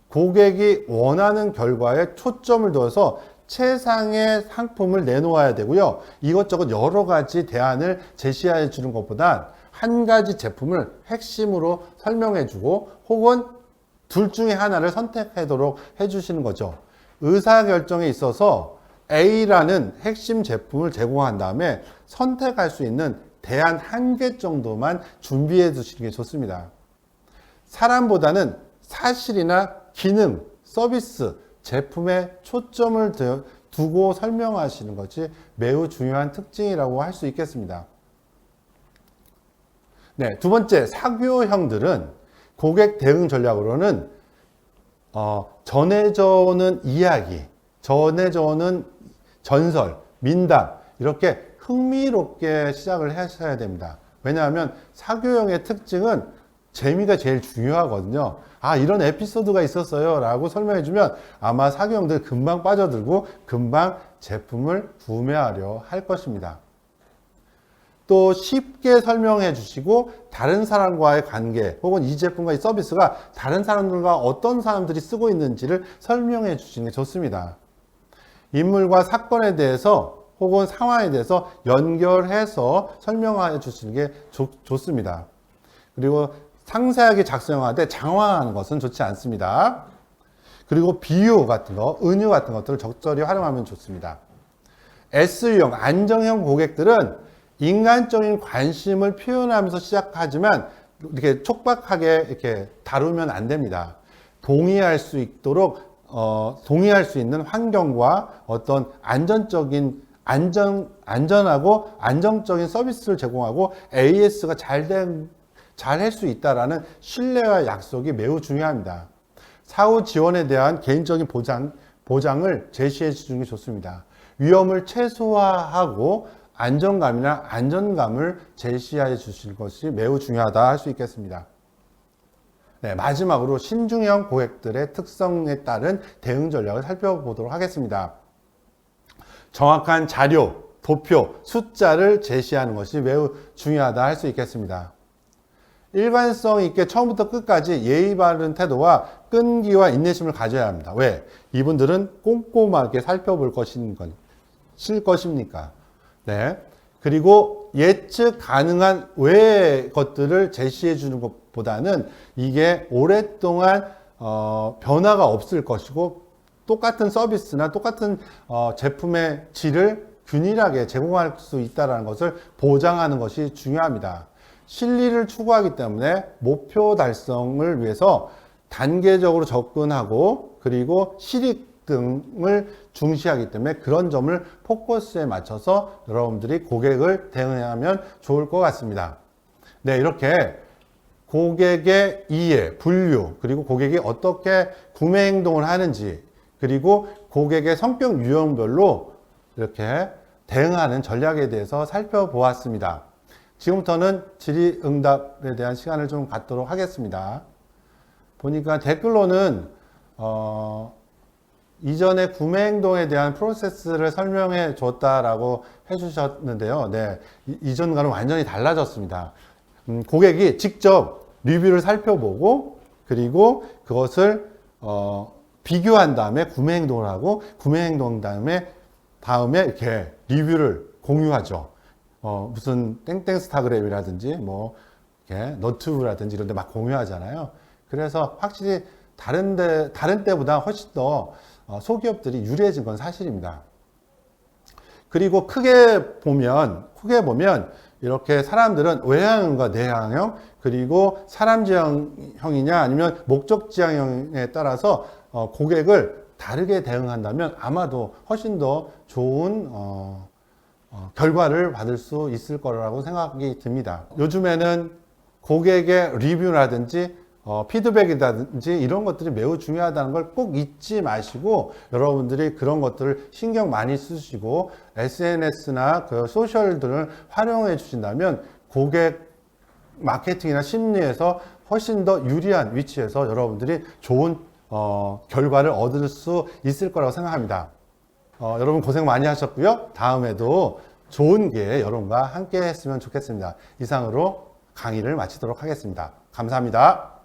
고객이 원하는 결과에 초점을 둬서 최상의 상품을 내놓아야 되고요. 이것저것 여러 가지 대안을 제시해 주는 것보단 한 가지 제품을 핵심으로 설명해 주고 혹은 둘 중에 하나를 선택하도록 해주시는 거죠. 의사결정에 있어서 A라는 핵심 제품을 제공한 다음에 선택할 수 있는 대안 한 개 정도만 준비해 주시는 게 좋습니다. 사람보다는 사실이나 기능, 서비스, 제품에 초점을 두고 설명하시는 것이 매우 중요한 특징이라고 할 수 있겠습니다. 네, 두 번째, 사교형들은 고객 대응 전략으로는 전해져 오는 이야기, 전해져 오는 전설, 민담 이렇게 흥미롭게 시작을 하셔야 됩니다. 왜냐하면 사교형의 특징은 재미가 제일 중요하거든요. 아, 이런 에피소드가 있었어요 라고 설명해 주면 아마 사교형들 금방 빠져들고 금방 제품을 구매하려 할 것입니다. 또 쉽게 설명해 주시고 다른 사람과의 관계 혹은 이 제품과 이 서비스가 다른 사람들과 어떤 사람들이 쓰고 있는지를 설명해 주시는 게 좋습니다. 인물과 사건에 대해서 혹은 상황에 대해서 연결해서 설명해 주시는 게 좋습니다. 그리고 상세하게 작성하되 장황하는 것은 좋지 않습니다. 그리고 비유 같은 거, 은유 같은 것들을 적절히 활용하면 좋습니다. S유형, 안정형 고객들은 인간적인 관심을 표현하면서 시작하지만 이렇게 촉박하게 이렇게 다루면 안 됩니다. 동의할 수 있도록 동의할 수 있는 환경과 어떤 안전하고 안정적인 서비스를 제공하고 AS가 잘 할 수 있다라는 신뢰와 약속이 매우 중요합니다. 사후 지원에 대한 개인적인 보장을 제시해 주는 게 좋습니다. 위험을 최소화하고 안정감이나 안전감을 제시해 주실 것이 매우 중요하다 할 수 있겠습니다. 네, 마지막으로 신중형 고객들의 특성에 따른 대응 전략을 살펴보도록 하겠습니다. 정확한 자료, 도표, 숫자를 제시하는 것이 매우 중요하다 할 수 있겠습니다. 일관성 있게 처음부터 끝까지 예의 바른 태도와 끈기와 인내심을 가져야 합니다. 왜? 이분들은 꼼꼼하게 살펴볼 것입니까? 네. 그리고 예측 가능한 외의 것들을 제시해 주는 것보다는 이게 오랫동안 변화가 없을 것이고 똑같은 서비스나 똑같은 제품의 질을 균일하게 제공할 수 있다는 것을 보장하는 것이 중요합니다. 실리를 추구하기 때문에 목표 달성을 위해서 단계적으로 접근하고 그리고 실익 등을 중시하기 때문에 그런 점을 포커스에 맞춰서 여러분들이 고객을 대응하면 좋을 것 같습니다. 네, 이렇게 고객의 이해, 분류, 그리고 고객이 어떻게 구매 행동을 하는지, 그리고 고객의 성격 유형별로 이렇게 대응하는 전략에 대해서 살펴보았습니다. 지금부터는 질의응답에 대한 시간을 좀 갖도록 하겠습니다. 보니까 댓글로는 이전에 구매 행동에 대한 프로세스를 설명해 줬다라고 해주셨는데요. 네, 이전과는 완전히 달라졌습니다. 고객이 직접 리뷰를 살펴보고 그리고 그것을 비교한 다음에 구매 행동을 하고 구매 행동 다음에 이렇게 리뷰를 공유하죠. 무슨 땡땡 스타그램이라든지 뭐 이렇게 너튜브라든지 이런 데 막 공유하잖아요. 그래서 확실히 다른 때보다 훨씬 더 소기업들이 유리해진 건 사실입니다. 그리고 크게 보면 이렇게 사람들은 외향형과 내향형, 그리고 사람 지향형이냐 아니면 목적 지향형에 따라서 고객을 다르게 대응한다면 아마도 훨씬 더 좋은 결과를 받을 수 있을 거라고 생각이 듭니다. 요즘에는 고객의 리뷰라든지 피드백이라든지 이런 것들이 매우 중요하다는 걸 꼭 잊지 마시고 여러분들이 그런 것들을 신경 많이 쓰시고 SNS나 그 소셜들을 활용해 주신다면 고객 마케팅이나 심리에서 훨씬 더 유리한 위치에서 여러분들이 좋은 결과를 얻을 수 있을 거라고 생각합니다. 여러분 고생 많이 하셨고요. 다음에도 좋은 기회에 여러분과 함께 했으면 좋겠습니다. 이상으로 강의를 마치도록 하겠습니다. 감사합니다.